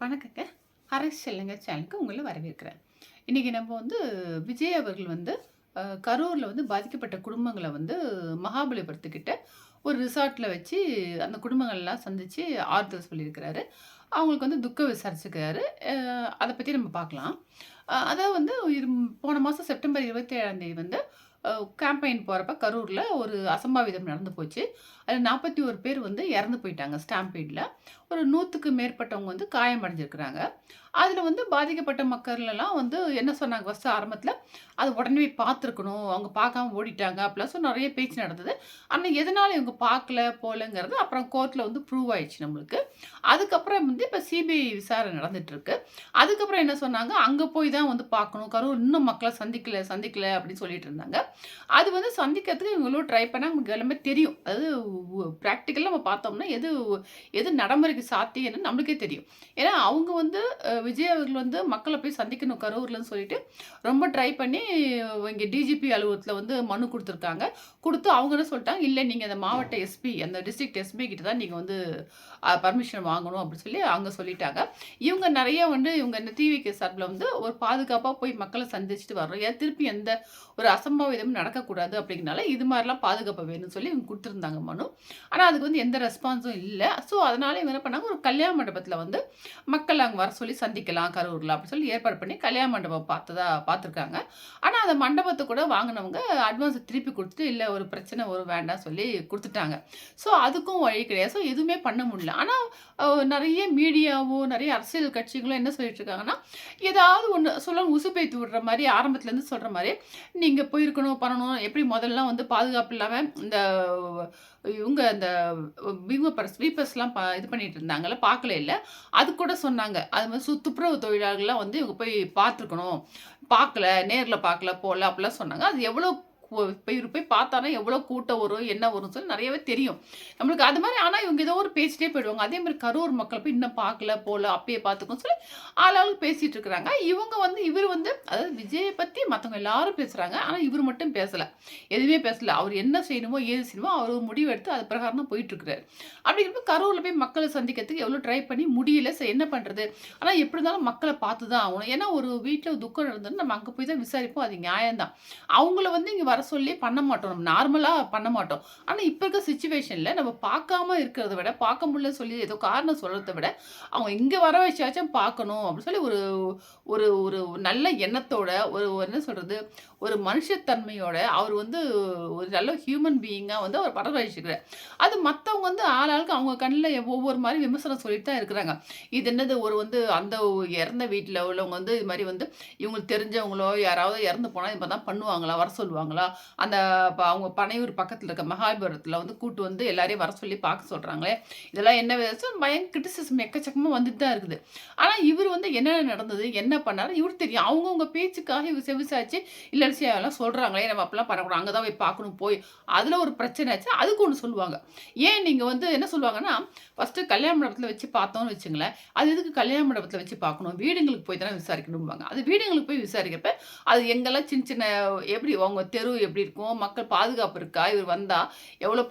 வணக்கங்க. ஹரிஷ் செல்லுங்க சேனலுக்கு உங்கள வரவேற்கிறேன். இன்னைக்கு நம்ம விஜய் அவர்கள் கரூர்ல பாதிக்கப்பட்ட குடும்பங்கள மகாபலிபுரத்துக்கிட்ட ஒரு ரிசார்ட்ல வச்சு அந்த குடும்பங்கள்லாம் சந்திச்சு ஆறுதல் சொல்லியிருக்கிறாரு. அவங்களுக்கு துக்கம் விசாரிச்சுக்கிறாரு. அத பத்தி நம்ம பார்க்கலாம். அதாவது போன மாசம் செப்டம்பர் 27ஆம் தேதி கேம்பெயின் போறப்ப கரூர்ல ஒரு அசம்பாவிதம் நடந்து போச்சு. அதுல 41 பேர் இறந்து போயிட்டாங்க ஸ்டாம்பீட்ல. ஒரு 100க்கு மேற்பட்டவங்க காயமடைஞ்சிருக்கிறாங்க. அதுல பாதிக்கப்பட்ட மக்கள்லாம் என்ன சொன்னாங்க ஃபர்ஸ்ட் ஆரம்பத்துல, "அது உடனே போய் பார்த்துருக்கணும். அவங்க பார்க்காம ஓடிட்டாங்க." அப்படிலாம் சொல்லி நெறைய பேச்சு நடந்தது. ஆனா எதனால இவங்க பார்க்கல, போலங்கிறது அப்புறம் கோர்ட்ல ப்ரூவ் ஆயிடுச்சு நம்மளுக்கு. அதுக்கப்புறம் இப்ப சிபிஐ விசாரணை நடந்துட்டு இருக்கு. அதுக்கப்புறம் என்ன சொன்னாங்க, "அங்க போய் தான் பார்க்கணும். கரூர் இன்னும் மக்கள சந்திக்கல, சந்திக்கல." அப்படின்னு சொல்லிட்டு இருந்தாங்க. அது சந்திக்கிறதுக்கு இவங்க எவ்வளோ ட்ரை பண்ணாங்க நமக்கு எல்லாமே தெரியும். அதாவது பிராக்டிகலா நம்ம பார்த்தோம்னா, எது எது நடைமுறைக்கு சாத்தியம்ன்னு நம்மளுக்கே தெரியும். ஏன்னா அவங்க விஜய் அவர்கள் மக்கள போய் சந்திக்கணும் கரூர்லன்னு சொல்லிட்டு, ரொம்ப ட்ரை பண்ணி இங்க டிஜிபி அலுவலகத்துல மனு குடுத்துருக்காங்க. குடுத்து அவங்க என்ன சொல்ட்டாங்க, "இல்ல நீங்க அந்த மாவட்ட எஸ்பி, அந்த டிஸ்ட்ரிக்ட் எஸ்பி கிட்ட தான் நீங்க பர்மிஷன் வாங்கணும்." அப்படின்னு சொல்லி அவங்க சொல்லிட்டாங்க. இவங்க நெறைய இவங்க இந்த டிவிகே சார்புல ஒரு பாதுகாப்பா போய் மக்கள சந்திச்சுட்டு வர்றோம். ஏன் திருப்பி எந்த ஒரு அசம்பாவிதமும் நடக்கக்கூடாது அப்படிங்கிறனால, இது மாரிலாம் பாதுகாப்பு வேணும்னு சொல்லி இவங்க குடுத்துருந்தாங்க மனு. ஆனா அதுக்கு எந்த ரெஸ்பான்ஸும் இல்ல. ஸோ அதனால இவங்க என்ன பண்ணாங்க, ஒரு கல்யாண மண்டபத்துல மக்கள் அங்க வர சொல்லி சந்திக்கலாம் கரூர்ல அப்படின்னு சொல்லி ஏற்பாடு பண்ணி கல்யாண மண்டபம் பார்த்துருக்காங்க. ஆனா அந்த மண்டபத்த கூட வாங்குனவங்க அட்வான்ஸ் திருப்பி குடுத்துட்டு, "இல்ல ஒரு பிரச்சனை வரும் வேண்டாம்" சொல்லி குடுத்துட்டாங்க. ஸோ அதுக்கும் வழி கிடையாது. ஸோ எதுவுமே பண்ண முடியல. ஆனா நெறைய மீடியாவோ, நெறைய அரசியல் கட்சிகளும் என்ன சொல்லிட்டு இருக்காங்கன்னா, ஏதாவது ஒண்ணு உசுப்பேத்தி விடுற மாரி ஆரம்பத்துலேருந்து சொல்ற மாரி, "நீங்க போயிருக்கணும், பண்ணணும்." எப்படி முதல்லாம் பாதுகாப்பு இல்லாம இந்த இவங்க இந்த ஸ்வீப்பர்ஸ்லாம் இது பண்ணிட்டு இருந்தாங்கல்ல, பார்க்கலைல்ல. அது கூட சொன்னாங்க. அது மாரி துப்புரவு தொழிலாளர்கள்லாம் இவங்க போய் பார்த்துருக்கணும். பார்க்கல, நேர்ல பார்க்கல, போல அப்படிலாம் சொன்னாங்க. அது எவ்வளோ இப்ப இவரு போய் பார்த்தாருன்னா எவ்வளோ கூட்டம் வரும், என்ன வரும்னு சொல்லி நெறையவே தெரியும். நம்மளுக்கு அது மாரி ஆனா இவங்க ஏதோ ஒரு பேசிட்டே போயிடுவாங்க. அதே மாரி கரூர் மக்கள் போய் இன்னும் பார்க்கல, போல, அப்பயே பார்த்துக்கோன்னு சொல்லி ஆளாளுக்கு பேசிட்டு இருக்கிறாங்க. இவங்க இவரு அதாவது விஜய பத்தி மத்தவங்க எல்லாரும் பேசுறாங்க. ஆனா இவரு மட்டும் பேசல. எதுவுமே பேசல. அவரு என்ன செய்யணுமோ, ஏது செய்யணுமோ அவரு ஒரு முடிவு எடுத்து அது பிரகாரம் தான் போயிட்டு இருக்கிறாரு. அப்படிங்கிறப்ப கரூர்ல போய் மக்கள சந்திக்கிறதுக்கு எவ்வளோ ட்ரை பண்ணி முடியல. சரி என்ன பண்றது? ஆனா எப்படி இருந்தாலும் மக்கள பார்த்து தான் ஆகணும். ஏன்னா ஒரு வீட்ல துக்கம் நடந்ததுன்னா நம்ம அங்க போய் தான் விசாரிப்போம். அது நியாயம் தான். அவங்கள இங்க வர சொல்லி பண்ண மாட்டோம். நம்ம நார்மலா பண்ண மாட்டோம். ஆனா இப்ப இருக்க சிச்சுவேஷன்ல நம்ம பார்க்காம இருக்கிறத விட, பார்க்க முடியலன்னு சொல்லி ஏதோ காரணம் சொல்றத விட, அவங்க இங்க வர வச்சாச்சும் பார்க்கணும் அப்படின்னு சொல்லி ஒரு ஒரு ஒரு நல்ல எண்ணத்தோட, ஒரு ஒரு என்ன சொல்றது? ஒரு மனுஷத்தன்மையோட அவர் ஒரு நல்ல ஹியூமன் பீயிங்கா அவர் வர வச்சிருக்கிறார். அது மத்தவங்க ஆளாளுக்கு அவங்க கண்ணுல ஒவ்வொரு மாரி விமர்சனம் சொல்லிட்டு தான் இருக்கிறாங்க. இது என்னது ஒரு அந்த இறந்த வீட்ல உள்ளவங்க இது மாரி இவங்களுக்கு தெரிஞ்சவங்களோ, யாராவது இறந்து போனா இது மாரி தான் பண்ணுவாங்களா? வர சொல்லுவாங்களா? அந்த அவங்க பனையூர் பக்கத்துல இருக்க மகாபலிபுரத்துல கூட்டு எல்லாரையும் வர சொல்லி பார்க்க சொல்றாங்களே! இதெல்லாம் என்ன பயங்கர கிரிட்டிசிசம் எக்கச்சக்கமா வந்துட்டு தான் இருக்குது. ஆனா இவரு என்ன நடந்தது? என்ன பண்ணாரு? இவருக்கு தெரியும். அவங்கவங்க பேச்சுக்காக இவரு செவிசாய்ச்சு, இல்ல அதெல்லாம் சொல்றாங்களே! நம்ம அப்படிலாம் பண்ணக்கூடாது. அங்க தான் போய் பார்க்கணும் போய் அதுல ஒரு பிரச்சனை ஆச்சு. அதுக்கு ஒண்ணு சொல்லுவாங்க. ஏன் நீங்க என்ன சொல்லுவாங்கன்னா, ஃபர்ஸ்ட்டு கல்யாண மண்டபத்துல வச்சு பார்த்தோம்னு வச்சுங்களேன், அது எதுக்கு கல்யாண மண்டபத்துல வச்சு பார்க்கணும்? வீடுங்களுக்கு போய் தானே விசாரிக்கணும்பாங்க. அது வீடுங்களுக்கு போய் விசாரிக்கிறப்ப, அது எங்கெல்லாம் சின்ன சின்ன எப்படி உங்க தெரு எப்படி இருக்கும்? மக்கள் பாதுகாப்பு இருக்கா? இவர் வந்தா எவ்வளோ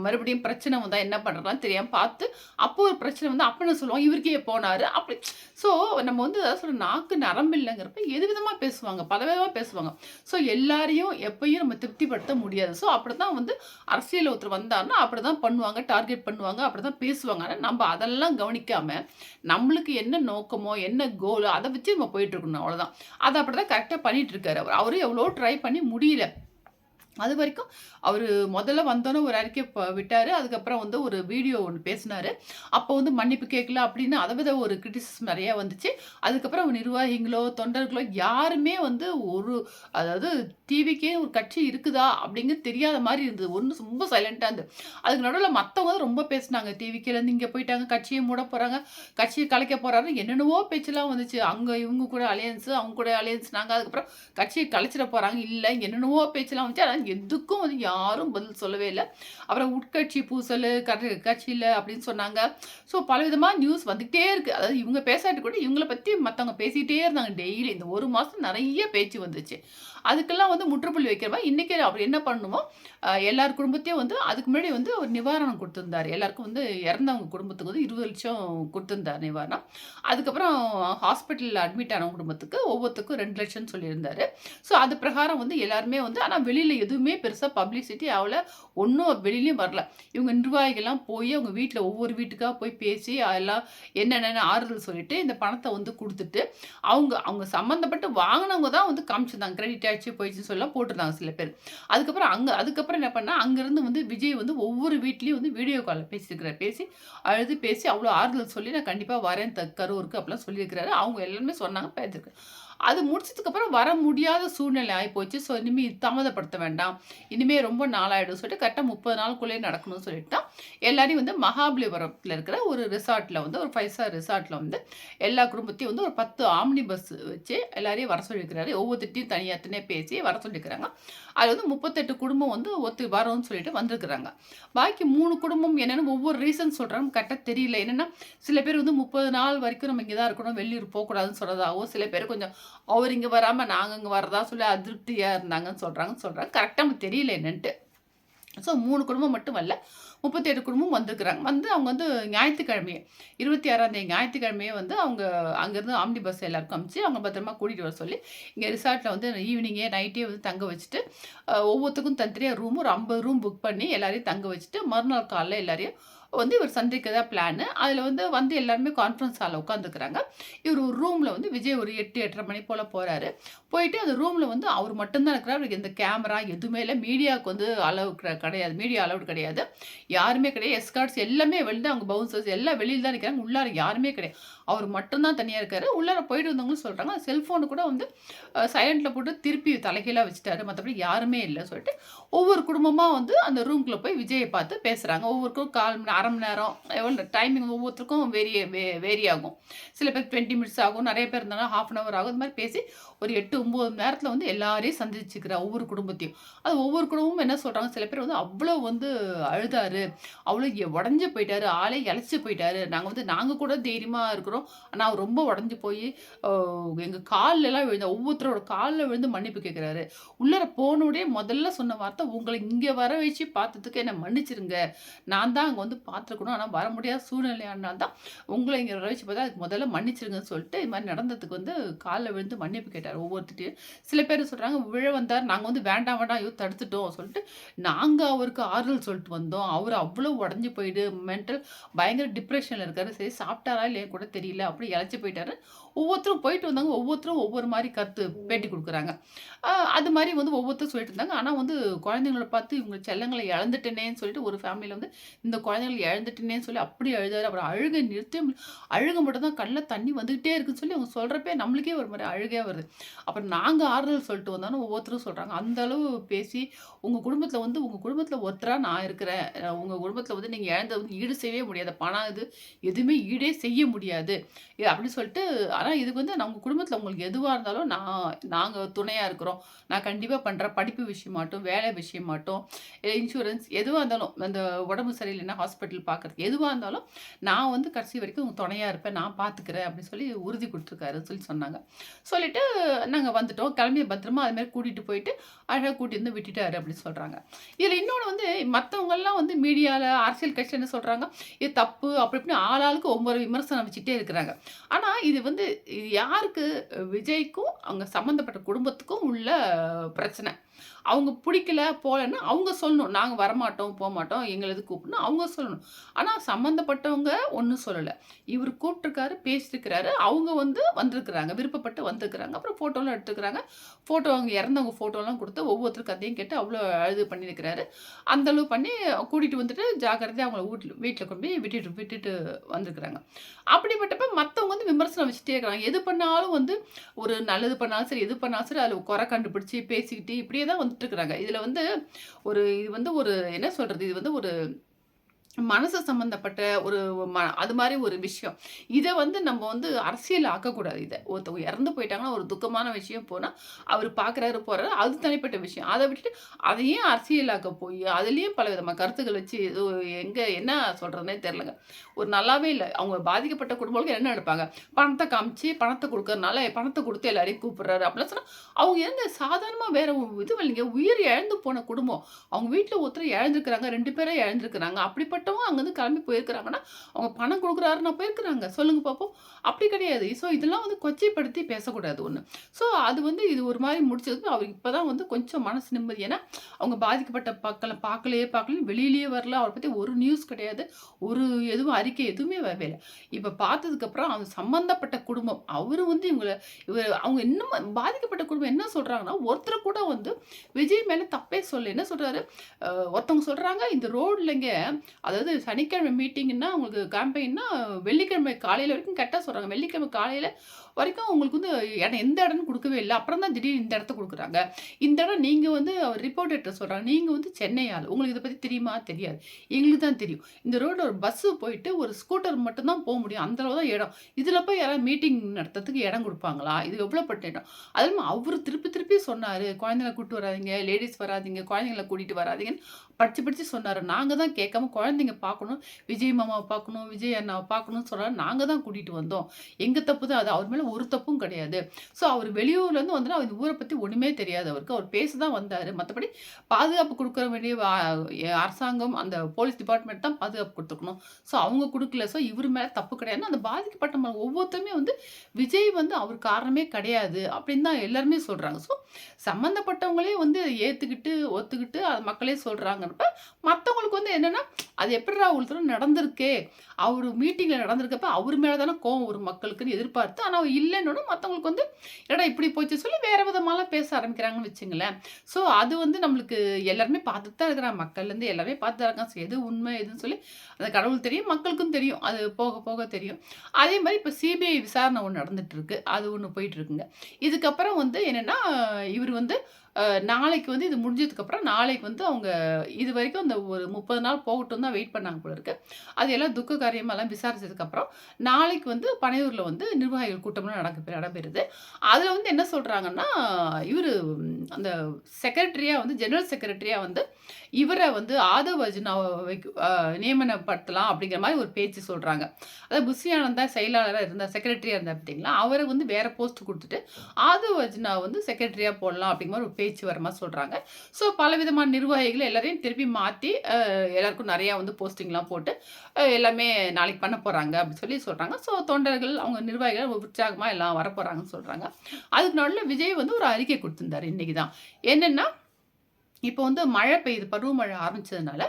மறுபடியும் பிரச்சனை வந்தா என்ன பண்றதுலாம் தெரியாம பார்த்து, அப்போ ஒரு பிரச்சனை அப்ப என்ன சொல்லுவாங்க, இவருக்கே போனாரு. அப்படி ஸோ நம்ம அதான் சொல்றேன், நாக்கு நரம்பு இல்லங்கிறப்ப எது விதமா பேசுவாங்க. பல விதமா பேசுவாங்க. ஸோ எல்லாரையும் எப்பயும் நம்ம திருப்திப்படுத்த முடியாது. ஸோ அப்படிதான் அரசியல்ல ஒருத்தர் வந்தாருன்னா, அப்படிதான் பண்ணுவாங்க. டார்கெட் பண்ணுவாங்க. அப்படிதான் பேசுவாங்க. ஆனா நம்ம அதெல்லாம் கவனிக்காம, நம்மளுக்கு என்ன நோக்கமோ, என்ன கோலோ அத வச்சு நம்ம போயிட்டு இருக்கணும். அவ்வளோதான். அத அப்படிதான் கரெக்ட்டா பண்ணிட்டு இருக்காரு அவரு. அவரும் எவ்வளவோ ட்ரை பண்ணி முடியல. அதுவரைக்கும் அவரு முதல்ல வந்தோனே ஒரு அறிக்கை விட்டாரு. அதுக்கப்புறம் ஒரு வீடியோ ஒண்ணு பேசினாரு. அப்போ மன்னிப்பு கேட்கல அப்படின்னு அத விட ஒரு கிரிட்டிசிசம் நெறைய வந்துச்சு. அதுக்கப்புறம் நிர்வாகிகளோ, தொண்டர்களோ யாருமே ஒரு அதாவது டிவிக்கே ஒரு கட்சி இருக்குதா? அப்படிங்கிறது தெரியாத மாரி இருந்தது. ரொம்ப சைலன்ட்டா இருந்தது. அதுக்கு நடுவுல மத்தவங்க தான் ரொம்ப பேசினாங்க. டிவிக்கேலேருந்து இங்க போயிட்டாங்க. கட்சிய மூட போறாங்க. கட்சிய கலைக்க போறாரு. என்னென்னவோ பேச்செல்லாம் வந்துச்சு. அங்க இவங்க கூட அலையன்ஸ், அவங்க கூட அலையன்ஸ்னாங்க. அதுக்கப்புறம் கட்சிய கலைச்சிட போறாங்க. இல்ல என்னென்னவோ பேச்செல்லாம் வந்துச்சு. ஆனா எதுக்கும் வந்து யாரும் பதில் சொல்லவே இல்ல. அப்புறம் உட்கட்சி பூசலு, கட்சியில அப்படின்னு சொன்னாங்க. ஸோ பலவிதமா நியூஸ் வந்துகிட்டே இருக்கு. அதாவது இவங்க பேசாட்டி கூட இவங்கள பத்தி மத்தவங்க பேசிட்டே இருந்தாங்க டெய்லி. இந்த 1 மாசம் நெறைய பேச்சு வந்துச்சு. அதுக்கெல்லாம் வந்து முற்றுப்புள்ளி வைக்கிற மாரி இன்னைக்கு அவர் என்ன பண்ணணுமோ, எல்லார் குடும்பத்தையும் வந்து அதுக்கு முன்னாடி வந்து ஒரு நிவாரணம் குடுத்திருந்தாரு. எல்லாருக்கும் வந்து இறந்தவங்க குடும்பத்துக்கு வந்து 20,00,000 குடுத்திருந்தார் நிவாரணம். அதுக்கப்புறம் ஹாஸ்பிட்டல்ல அட்மிட் ஆனவங்க குடும்பத்துக்கு ஒவ்வொருத்தருக்கும் 2,00,000ன்னு சொல்லியிருந்தாரு. ஸோ அது பிரகாரம் வந்து எல்லாருமே வந்து ஆனா வெளியில எதுவுமே பெருசா பப்ளிசிட்டி ஆவல. ஒண்ணும் வெளியிலயும் வரல. இவங்க நிர்வாகிகள்லாம் போய் அவங்க வீட்ல ஒவ்வொரு வீட்டுக்கா போய் பேசி எல்லாம் என்னென்னன்னு ஆறுதல் சொல்லிட்டு இந்த பணத்த வந்து குடுத்துட்டு, அவங்க அவங்க சம்மந்தப்பட்டு வாங்குனவங்க தான் வந்து காமிச்சிருந்தாங்க. கிரெடிட் ஆயிடுச்சு, போயிடுச்சுன்னு சொல்லலாம் போட்டிருந்தாங்க சில பேர். அதுக்கப்புறம் என்ன பண்ணா, அங்கருந்து வந்து விஜய் வந்து ஒவ்வொரு வீட்லயும் வந்து வீடியோ கால்ல பேசியிருக்கிறாரு. அழுது பேசி அவ்ளோ ஆறுதல் சொல்லி நான் கண்டிப்பா வரேன் கரூருக்கு அப்படிலாம் சொல்லியிருக்கிறாரு. அவங்க எல்லாருமே சொன்னாங்க பேசிருக்கு. அது முடிச்சதுக்கப்புறம் வர முடியாத சூழ்நிலை ஆயிப்போச்சு. ஸோ இனிமே தாமதப்படுத்த வேண்டாம். இனிமே ரொம்ப நாளாயிடும் சொல்லிட்டு கரெக்ட்டா 30 நாளுக்குள்ளயே நடக்கணும்னு சொல்லிட்டு தான் எல்லாரையும் வந்து மகாபலிபுரத்துல இருக்கிற ஒரு ரிசார்ட்ல வந்து ஒரு 5 ஸ்டார் ரிசார்ட்ல வந்து எல்லா குடும்பத்தையும் வந்து ஒரு 10 ஆம்னி பஸ் வச்சு எல்லாரையும் வர சொல்லியிருக்கிறாரு. ஒவ்வொருத்தர்ட்டயும் தனியா பேசி வர சொல்லியிருக்கிறாங்க. அதுல வந்து 38 குடும்பம் வந்து வரோம்ன்னு சொல்லிட்டு வந்திருக்கிறாங்க. பாக்கி 3 குடும்பம் என்னன்னு ஒவ்வொரு ரீசன் சொல்றாங்க. கரெக்ட்டா தெரியல. என்னன்னா, சில பேர் வந்து 30 நாள் வரைக்கும் நம்ம இங்க தான் இருக்கணும். வெளியூர் போக்கூடாதுன்னு சொல்றதாவும், சில பேர் கொஞ்சம் அவர் இங்க வராம நாங்க இங்க வரதா சொல்லி அதிருப்தியா இருந்தாங்கன்னு சொல்றாங்க. கரெக்ட்டா நமக்கு தெரியல என்னன்ட்டு. ஸோ 3 குடும்பம் மட்டும் வரல. 38 குடும்பம் வந்திருக்கிறாங்க. வந்து அவங்க வந்து ஞாயித்துக்கிழமையே 26ஆம் தேதி ஞாயித்துக்கிழமையே வந்து அவங்க அங்கேருந்து ஆம்னி பஸ் எல்லாருக்கும் அனுப்பிச்சு, அவங்க பத்திரமா கூட்டிட்டு வர சொல்லி, இங்க ரிசார்ட்ல வந்து ஈவினிங்கே நைட்டே வந்து தங்க வச்சுட்டு, ஒவ்வொருத்தருக்கும் தனித்தனியா ஒரு 50 ரூம் புக் பண்ணி எல்லாரையும் தங்க வச்சுட்டு, மறுநாள் காலைல எல்லாரையும் வந்து இவர் சந்திக்கிறதா பிளானு. அதில வந்து எல்லாருமே கான்ஃபரன்ஸ் ஹால்ல உட்காந்துருக்கிறாங்க. இவர் ஒரு ரூம்ல வந்து விஜய் ஒரு 8, 8:30 மணி போல போறாரு. போயிட்டு அந்த ரூம்ல வந்து அவர் மட்டும் தான் இருக்கிறார். அவருக்கு எந்த கேமரா எதுவுமே இல்ல. மீடியாவுக்கு வந்து அலோவ் கிடையாது. மீடியா அலோவ்ட் கிடையாது. யாருமே கிடையாது. எஸ்கார்ட்ஸ் எல்லாமே வெளில அவங்க பவுன்சர்ஸ் எல்லாம் வெளியில தான் நிக்கிறாங்க. உள்ளார யாருமே கிடையாது. அவர் மட்டும் தான் தனியா இருக்காரு. உள்ளார போயிட்டு வந்தவங்களும் சொல்றாங்க. செல்ஃபோன் கூட வந்து சைலன்ட்ல போட்டு திருப்பி தலைகீழா வச்சுட்டாரு. மத்தபடி யாருமே இல்ல சொல்லிட்டு, ஒவ்வொரு குடும்பமா வந்து அந்த ரூம்குள்ள போய் விஜய பார்த்து பேசுறாங்க. ஒவ்வொருத்தருக்கும் 1/4 மணி நேரம், 1/2 மணி நேரம் எவ்வளோ டைமிங் ஒவ்வொருத்தருக்கும் வேரி ஆகும். சில பேர் 20 மினிட்ஸ் ஆகும். நெறைய பேர் இருந்தாங்கன்னா 1/2 அன் ஹவர் ஆகும். இந்த மாரி பேசி ஒரு 8, 9 மணி நேரத்துல வந்து எல்லாரையும் சந்திச்சுக்கிறார் ஒவ்வொரு குடும்பத்தையும். அது ஒவ்வொரு குடும்பமும் என்ன சொல்றாங்க, சில பேர் வந்து அவ்ளோ வந்து அழுதாரு. அவ்ளோ உடைஞ்சு போயிட்டாரு. ஆளே இளைச்சு போயிட்டாரு. நாங்க கூட தைரியமா இருக்கிறோம். ஆனா அவர் ரொம்ப உடைஞ்சு போய் அ எங்க கால்லலாம் விழுந்து ஒவ்வொருத்தரோட கால்ல விழுந்து மன்னிப்பு கேட்கிறாரு. உள்ளார போனோனே முதல்ல சொன்ன வார்த்தை, "உங்கள இங்க வர வச்சு பார்த்ததுக்கு என்ன மன்னிச்சுருங்க. நான் தான் அங்க வந்து பார்த்துருக்கணும். ஆனா வர முடியாத சூழ்நிலையானால தான் உங்கள இங்க வர வச்சு பார்த்தா, அதுக்கு முதல்ல மன்னிச்சுருங்கன்னு" சொல்லிட்டு இது மாரி நடந்ததுக்கு வந்து கால்ல விழுந்து மன்னிப்பு கேட்டாரு ஒவ்வொருத்தர்ட்டயும். சில பேர் சொல்றாங்க, விழ வந்தார். நாங்க வந்து வேண்டாம், வேண்டாம் ஐயோ தடுத்துட்டோம் சொல்லிட்டு, நாங்க அவருக்கு ஆறுதல் சொல்லிட்டு வந்தோம். அவரு அவ்ளோ உடைஞ்சு போயிட்டு பயங்கர டிப்ரஷன்ல இருக்காரு. சரி சாப்பிட்டாரா இல்லையான்னு கூட தெரியல. அப்படி இளைச்சு போயிட்டாரு. ஒவ்வொருத்தரும் போயிட்டு வந்தாங்க. ஒவ்வொருத்தரும் ஒவ்வொரு மாரி பேட்டி குடுக்குறாங்க. அது மாரி வந்து ஒவ்வொருத்தரும் சொல்லிட்டு இருந்தாங்க. ஆனா வந்து குழந்தைங்கள பார்த்து இவங்க செல்லங்கள இழந்துட்டேனேன்னு சொல்லிட்டு ஒரு ஃபேமிலில வந்து இந்த குழந்தைகள இழந்துட்டேனேன்னு சொல்லி அப்படி அழுதாரு. அப்புறம் அழுகை நிறுத்தவே அழுக மட்டும் தான் கண்ல தண்ணி வந்துகிட்டே இருக்குன்னு சொல்லி அவங்க சொல்றப்பயே நம்மளுக்கே ஒரு மாரி அழுகையா வருது. அப்புறம் நாங்க ஆறுதல் சொல்லிட்டு வந்தோம்னு ஒவ்வொருத்தரும் சொல்றாங்க. அந்த அளவு பேசி உங்க குடும்பத்தில ஒருத்தரா நான் இருக்கிறேன். உங்க குடும்பத்தில வந்து நீங்க இழந்தத வந்து ஈடு செய்யவே முடியாது. பணம் இது எதுவுமே ஈடே செய்ய முடியாது. அப்படின்னு சொல்லிட்டு ஆனா இதுக்கு வந்து நான் உங்க குடும்பத்தில உங்களுக்கு எதுவா இருந்தாலும் நாங்க துணையா இருக்கிறோம். நான் கண்டிப்பா பண்றேன். படிப்பு விஷயமாட்டும், வேலை விஷயமாட்டும், இன்சூரன்ஸ் எதுவா இருந்தாலும், அந்த உடம்பு சரியில்லைன்னா ஹாஸ்பிட்டல் பார்க்கறதுக்கு எதுவா இருந்தாலும், நான் வந்து கடைசி வரைக்கும் உங்க துணையா இருப்பேன். நான் பார்த்துக்கிறேன் அப்படின்னு சொல்லி உறுதி குடுத்துருக்காருன்னு சொல்லி சொன்னாங்க. சொல்லிட்டு நாங்க வந்துட்டோம். கிளம்பி பத்திரமா அது மாரி கூட்டிட்டு போயிட்டு, அழகா கூட்டிட்டு வந்து விட்டுட்டாரு அப்படின்னு சொல்றாங்க. இதுல இன்னொன்னு வந்து மத்தவங்கலாம் வந்து மீடியால, அரசியல் கட்சியில என்ன சொல்றாங்க, இது தப்பு அப்படி இப்படின்னு ஆளாளுக்கு ஒவ்வொரு விமர்சனம் வச்சுட்டே இருக்கிறாங்க. ஆனா இது யாருக்கு விஜய்க்கும், அவங்க சம்மந்தப்பட்ட குடும்பத்துக்கும் உள்ள பிரச்சனை. அவங்க புடிக்கல, போலன்னா அவங்க சொல்லணும். நாங்க வரமாட்டோம், போமாட்டோம். எங்கள எதுக்கு கூப்பிடணும் அவங்க சொல்லணும். ஆனா சம்மந்தப்பட்டவங்க ஒண்ணும் சொல்லல. இவரு கூப்ட்டுருக்காரு, பேசியிருக்கிறாரு. அவங்க வந்து வந்திருக்கிறாங்க. விருப்பப்பட்டு வந்திருக்கிறாங்க. அப்புறம் ஃபோட்டோலாம் எடுத்துருக்கிறாங்க. அவங்க இறந்தவங்க ஃபோட்டோலாம் குடுத்து ஒவ்வொருத்தர் கதையும் கேட்டு அவ்ளோ இது பண்ணியிருக்கிறாரு. அந்த அளவு பண்ணி கூட்டிட்டு வந்துட்டு ஜாக்கிரதையா அவங்கள வீட்ல கொண்டு போய் விட்டுட்டு விட்டுட்டு வந்திருக்கிறாங்க. அப்படிப்பட்டப்ப மத்தவங்க வந்து விமர்சனம் வச்சுட்டே இருக்கிறாங்க. எது பண்ணாலும் வந்து ஒரு நல்லது பண்ணாலும் சரி, எது பண்ணாலும் சரி, அதில குறை கண்டுபிடிச்சு பேசிக்கிட்டு இப்படியே தான் வந்துட்டு இருக்கிறாங்க. இது வந்து ஒரு என்ன சொல்றது? இது வந்து ஒரு மனசு சம்மந்தப்பட்ட ஒரு அது மாரி ஒரு விஷயம். இத வந்து நம்ம வந்து அரசியல் ஆக்கக்கூடாது இத. ஒருத்தவங்க இறந்து போயிட்டாங்கன்னா, ஒரு துக்கமான விஷயம் போனா, அவரு பார்க்குறாரு, போறாரு. அது தனிப்பட்ட விஷயம். அத விட்டுட்டு அதையே அரசியலாக்க போயி, அதிலயும் பலவிதமான கருத்துக்கள் வச்சு ஏதோ என்ன சொல்றதுன்னே தெரியலங்க. ஒரு நல்லாவே இல்ல. அவங்க பாதிக்கப்பட்ட குடும்பங்களுக்கு என்ன நெனைப்பாங்க? பணத்த காமிச்சு, பணத்த குடுக்கறனால, பணத்த குடுத்து எல்லாரையும் கூப்பிடுறாரு அப்படிலாம் சொன்னா, அவங்க ஏங்க சாதாரணமா வேற இது இல்லைங்க. உயிர் இழந்து போன குடும்பம். அவங்க வீட்ல ஒருத்தர் இழந்திருக்கிறாங்க. 2 பேரா இழந்திருக்கிறாங்க. அப்படிப்பட்டவங்க அங்கருந்து கிளம்பி போயிருக்கிறாங்கன்னா, அவங்க பணம் குடுக்குறாருன்னா போயிருக்கிறாங்க. சொல்லுங்க பாப்போம். அப்படி கிடையாது. ஸோ இதெல்லாம் வந்து கொச்சைப்படுத்தி பேசக்கூடாது ஒண்ணு. ஸோ அது வந்து இது ஒரு மாரி முடிச்சதுக்கு அவருக்கு இப்ப தான் வந்து கொஞ்சம் மனசு நிம்மதி. ஏன்னா, அவங்க பாதிக்கப்பட்ட பார்க்கலன்னு வெளியிலயே வரல. அவர பத்தி ஒரு நியூஸ் கிடையாது. ஒரு எதுவும் அறிக்கை எதுவுமே வரவே இல்ல. இப்ப பார்த்ததுக்கப்புறம் அவங்க சம்மந்தப்பட்ட குடும்பம், அவரு வந்து அவங்க இன்னும் பாதிக்கப்பட்ட குடும்பம் என்ன சொல்றாங்கன்னா, ஒருத்தர கூட வந்து விஜய் மேல தப்பே சொல்லல. என்ன சொல்றாரு, ஒருத்தவங்க சொல்றாங்க, இந்த ரோட்லங்க அதாவது சனிக்கிழமை மீட்டிங்ன்னா உங்களுக்கு கேம்பெயின்னா வெள்ளிக்கிழமை காலையில வரைக்கும் கரெக்ட்டா சொல்றாங்க. வெள்ளிக்கிழமை காலையில வரைக்கும் உங்களுக்கு வந்து எந்த இடம்னு குடுக்கவே இல்ல. அப்புறம் தான் திடீர்னு இந்த இடத்த குடுக்குறாங்க. இந்த இடம் நீங்க வந்து ரிப்போர்ட்டர்ட்ட சொல்றாங்க. நீங்க வந்து சென்னை ஆளு. உங்களுக்கு இத பத்தி தெரியுமா? தெரியாது. எங்களுக்கு தான் தெரியும். இந்த ரோட்ல ஒரு பஸ் போயிட்டு ஒரு ஸ்கூட்டர் மட்டும் தான் முடியும். அந்த அளவு தான் இடம். இதுல போய் யாராவது மீட்டிங் நடத்துறதுக்கு இடம் குடுப்பாங்களா? இது எவ்வளோ பட்ட இடம்? அதுவும் அவரு திருப்பி திருப்பி சொன்னாரு. குழந்தைங்கள கூட்டிட்டு வராதீங்க, லேடீஸ் வராதீங்க, குழந்தைங்கள கூட்டிட்டு வராதீங்கன்னு படிச்சு படிச்சு சொன்னாரு. நாங்க தான் கேட்காம குழந்தைங்க பார்க்கணும், விஜய் மாமாவ பார்க்கணும், விஜய் அண்ணாவ பார்க்கணும்னு சொன்னாரு. நாங்க தான் கூட்டிட்டு வந்தோம். எங்க தப்பு தான் அது. அவர் மேல ஒரு தப்பும் கிடையாது. ஸோ அவர் வெளியூர்லேருந்து வந்தா இந்த ஊர பத்தி ஒண்ணுமே தெரியாது அவருக்கு. அவர் பேச தான் வந்தாரு. மத்தபடி பாதுகாப்பு குடுக்க வேண்டிய அரசாங்கம், அந்த போலீஸ் டிபார்ட்மெண்ட் தான் பாதுகாப்பு குடுத்துருக்கணும். ஸோ அவங்க குடுக்கல. ஸோ இவரு மேல தப்பு கிடையாதுன்னு அந்த பாதிக்கப்பட்ட ஒவ்வொருத்தருமே வந்து விஜய் வந்து அவர் காரணமே கிடையாது அப்படின்னு தான் எல்லாருமே சொல்றாங்க. ஸோ சம்மந்தப்பட்டவங்களே வந்து ஏத்துக்கிட்டு, ஒத்துக்கிட்டு அது மக்களே சொல்றாங்கன்றப்ப, மத்தவங்களுக்கு வந்து என்னன்னா, அது எப்பிட்றா ஒரு தடவ நடந்திருக்கே! அவரு மீட்டிங்ல நடந்திருக்கப்ப அவரு மேல தான கோவம் வரும் மக்களுக்குன்னு எதிர்பார்த்து, ஆனா இல்லன்னோன மத்தவங்களுக்கு வந்து, என்னடா இப்படி போச்சு சொல்லி வேற விதமாலாம் பேச ஆரம்பிக்கிறாங்கன்னு வச்சுங்களேன். ஸோ அது வந்து நம்மளுக்கு எல்லாருமே பார்த்துட்டு தான் இருக்கிறாங்க. மக்கள்லேருந்து எல்லாமே பார்த்து தான் இருக்காங்க. எது உண்மை எதுன்னு சொல்லி அந்த கடவுளுக்கு தெரியும், மக்களுக்கும் தெரியும். அது போக போக தெரியும். அதே மாரி இப்ப சிபிஐ விசாரணை ஒண்ணு நடந்துட்டு இருக்கு. அது ஒண்ணு போயிட்டு இருக்குங்க. இதுக்கப்புறம் வந்து என்னன்னா, இவரு வந்து நாளைக்கு வந்து இது முடிஞ்சதுக்கப்புறம் நாளைக்கு வந்து அவங்க இதுவரைக்கும் அந்த ஒரு 30 நாள் போகட்டும் தான் வெயிட் பண்ணாங்க போல இருக்கு. அது எல்லாம் துக்க காரியமெல்லாம் விசாரிச்சதுக்கப்புறம், நாளைக்கு வந்து பனையூர்ல வந்து நிர்வாகிகள் கூட்டம்லாம் நடைபெறுது. அதுல வந்து என்ன சொல்றாங்கன்னா, இவரு அந்த செக்ரட்டரியா வந்து ஜெனரல் செக்ரட்டரியா வந்து இவர வந்து ஆதவ் அர்ஜுனாவ நியமனப்படுத்தலாம் அப்படிங்கிற மாரி ஒரு பேச்சு சொல்றாங்க. அதாவது புஷி ஆனந்தா செயலாளரா இருந்தார், செக்ரட்டரியா இருந்தார் பார்த்தீங்களா, அவர வந்து வேற போஸ்ட் குடுத்துட்டு, ஆதவ் அர்ஜுனா வந்து செக்ரட்டரியா போடலாம் அப்படிங்கிற மாரி ஒரு பேச்சு வர மாரி சொல்றாங்க. ஸோ பலவிதமான நிர்வாகிகள் எல்லாரையும் திருப்பி மாத்தி, எல்லாருக்கும் நெறையா வந்து போஸ்டிங்லாம் போட்டு, எல்லாமே நாளைக்கு பண்ண போறாங்க அப்படின்னு சொல்லி சொல்றாங்க. ஸோ தொண்டர்கள், அவங்க நிர்வாகிகள் உற்சாகமா எல்லாம் வரப்போறாங்கன்னு சொல்றாங்க. அதுக்கு நடுவுல விஜய் வந்து ஒரு அறிக்கை குடுத்திருந்தாரு இன்னைக்கு தான். என்னன்னா, இப்போ வந்து மழை பெய்யுது. பருவமழை ஆரம்பிச்சதுனால,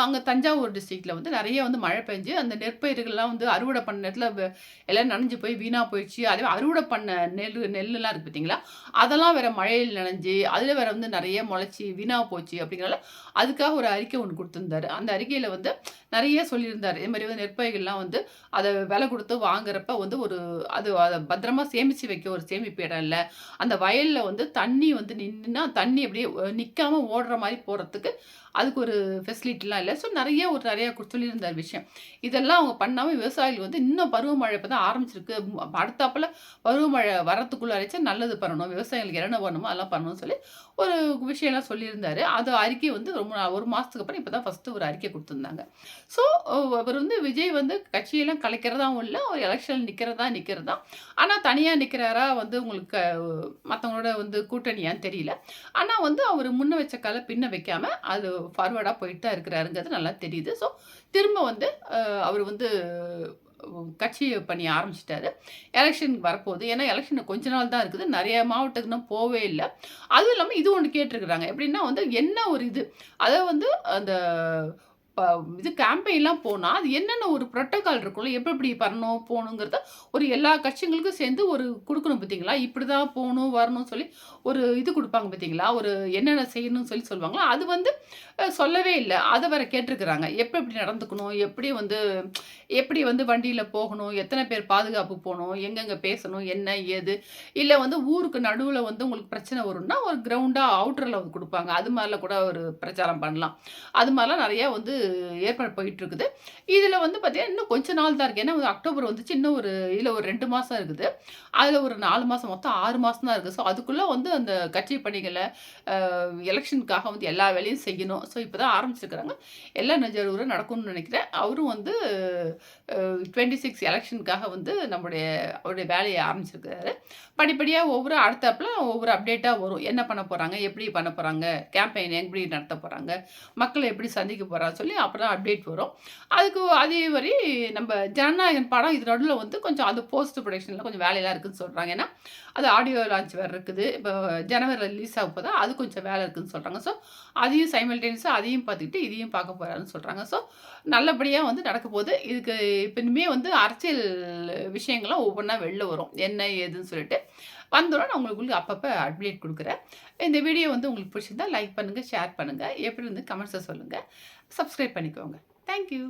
அங்க தஞ்சாவூர் டிஸ்ட்ரிக்ட்ல வந்து நெறைய வந்து மழை பெஞ்சு, அந்த நெற்பயிர்கள்லாம் வந்து அறுவடை பண்ண நேரத்தில எல்லாம் நனைஞ்சு போய் வீணா போயிடுச்சு. அதே அறுவடை பண்ண நெல்லுலாம் இருக்கு பார்த்தீங்களா? அதெல்லாம் வேற மழையில நனைஞ்சு, அதில வேற வந்து நெறைய முளைச்சு வீணா போச்சு அப்படிங்கிறனால, அதுக்காக ஒரு அறிக்கை ஒண்ணு குடுத்திருந்தாரு. அந்த அறிக்கையில வந்து நெறைய சொல்லியிருந்தாரு. இது மாரி வந்து நெற்பயிர்கள்லாம் வந்து அத விலை குடுத்து வாங்குறப்ப வந்து அத பத்திரமா சேமிச்சு வைக்க ஒரு சேமிப்பு இடம் இல்ல. அந்த வயல்ல வந்து தண்ணி வந்து நின்னுனா, தண்ணி அப்படியே நிக்காம ஓடுற மாரி போறதுக்கு, அதுக்கு ஒரு ஃபெசிலிட்டிலாம் இல்ல. ஸோ நெறைய சொல்லியிருந்தார் விஷயம். இதெல்லாம் அவங்க பண்ணாம விவசாயிகள் வந்து இன்னும் பருவமழை இப்ப தான் ஆரம்பிச்சிருக்கு. அடுத்தாப்புல பருவமழை வரத்துக்குள்ளாரச்சு நல்லது பண்ணணும். விவசாயிகளுக்கு என்னென்ன பண்ணணுமோ அதெல்லாம் பண்ணணும்னு சொல்லி ஒரு விஷயம்லாம் சொல்லியிருந்தாரு. அது அறிக்கை வந்து ரொம்ப 1 மாசத்துக்கு அப்புறம் இப்ப தான் ஃபர்ஸ்ட்டு ஒரு அறிக்கை குடுத்திருந்தாங்க. ஸோ அவர் வந்து விஜய் வந்து கட்சியெல்லாம் கலைக்கிறதாவும் இல்ல, ஒரு எலக்ஷன்ல நிக்கிறது தான். ஆனா தனியா நிக்கிறாரா வந்து உங்களுக்கு மத்தவங்களோட வந்து கூட்டணியான்னு தெரியல. ஆனா வந்து அவரு முன்ன வச்ச கால பின்ன வைக்காம, அது ஃபார்வர்டா போயிட்டு தான் இருக்கிறாருங்கிறது நல்லா தெரியுது. ஸோ திரும்ப வந்து அவரு வந்து கட்சி பணி ஆரம்பிச்சுட்டாரு. எலக்ஷன் வரப்போகுது. ஏன்னா எலக்ஷன் கொஞ்ச நாள் தான் இருக்குது. நெறைய மாவட்டத்துக்கு இன்னும் போவே இல்ல. அதுவும் இல்லாம இது ஒண்ணு கேட்டுருக்காங்க. எப்படின்னா வந்து என்ன ஒரு இது, அதாவது வந்து அந்த ப இது கேம்பெயின்லாம் போனா, அது என்னென்ன ஒரு புரோட்டோகால் இருக்கும்ல, எப்படி எப்படி பண்ணணும், போணுங்கிறத ஒரு எல்லா கட்சிங்களுக்கும் சேர்ந்து ஒரு குடுக்கணும் பார்த்தீங்களா? இப்படிதான் போணும், வரணும்னு சொல்லி ஒரு இது குடுப்பாங்க பார்த்தீங்களா? ஒரு என்னென்ன செய்யணும்னு சொல்லி சொல்லுவாங்கல்ல, அது வந்து சொல்லவே இல்ல. அத வேற கேட்டுருக்கிறாங்க. எப்ப எப்படி நடந்துக்கணும்? எப்படி வந்து வண்டியில போகணும்? எத்தன பேர் பாதுகாப்பு போணும்? எங்கெங்க பேசணும்? என்ன? ஏது? இல்ல வந்து ஊருக்கு நடுவுல வந்து உங்களுக்கு பிரச்சனை வரும்னா, ஒரு கிரவுண்டா அவுட்டர்ல குடுப்பாங்க. அது மாரிலாம் கூட ஒரு பிரச்சாரம் பண்ணலாம். அது மாரிலாம் நெறைய வந்து ஏற்பாடு போயிட்டுருக்குது. இதில வந்து பார்த்தீங்கன்னா, இன்னும் கொஞ்ச நாள் தான் இருக்கு. ஏன்னா அக்டோபர் வந்துச்சு. இன்னும் இதில ஒரு 2 மாசம் இருக்குது. அதில ஒரு 4 மாசம் மொத்தம் 6 மாசம் தான் இருக்கு. ஸோ அதுக்குள்ள வந்து அந்த கட்சி பணிகள எலக்ஷனுக்காக வந்து எல்லா வேலையும் செய்யணும். ஸோ இப்ப தான் ஆரம்பிச்சிருக்கிறாங்க. எல்லாம் நெஞ்சூர நடக்கும்னு நினைக்கிறேன். அவரும் வந்து 26 எலக்ஷனுக்காக வந்து அவருடைய வேலைய ஆரம்பிச்சிருக்கிறாரு. படிப்படியா அடுத்தாப்புல ஒவ்வொரு அப்டேட்டா வரும். என்ன பண்ண போறாங்க? எப்படி பண்ண போறாங்க? கேம்பெயின் எப்படி நடத்த போறாங்க? மக்கள எப்படி சந்திக்க போறான்னு சொல்லி அப்புறம் அப்டேட் வரும். அதே வரை நம்ம ஜனநாயகன் படம் இது நடுவுல வந்து கொஞ்சம் அது போஸ்ட் ப்ரொடக்ஷன்ல கொஞ்சம் வேலையெல்லாம் இருக்குன்னு சொல்றாங்க. ஏன்னா, அது ஆடியோ லான்ச் வேற இருக்குது. இப்போ ஜனவரில ரிலீஸ் ஆக போதா, அது கொஞ்சம் வேலை இருக்குன்னு சொல்றாங்க. ஸோ, அதையும் சைமல்டேனியஸா அதையும் பார்த்துக்கிட்டு, இதையும் பார்க்க போறாருன்னு சொல்றாங்க. ஸோ, நல்லபடியா வந்து நடக்க போது. இதுக்கு இப்ப இனிமே வந்து அரசியல் விஷயங்கள்லாம் ஒவ்வொன்னா வெளில வரும். என்ன ஏதுன்னு சொல்லிட்டு. வந்தோனே நான் உங்களுக்கு அப்பப்ப அப்டேட் குடுக்குறேன். இந்த வீடியோ வந்து உங்களுக்கு பிடிச்சிருந்தா லைக் பண்ணுங்க, ஷேர் பண்ணுங்க. எப்படி இருந்து கமெண்ட்ஸ்ல சொல்லுங்க. சப்ஸ்கிரைப் பண்ணிக்கோங்க. Thank you.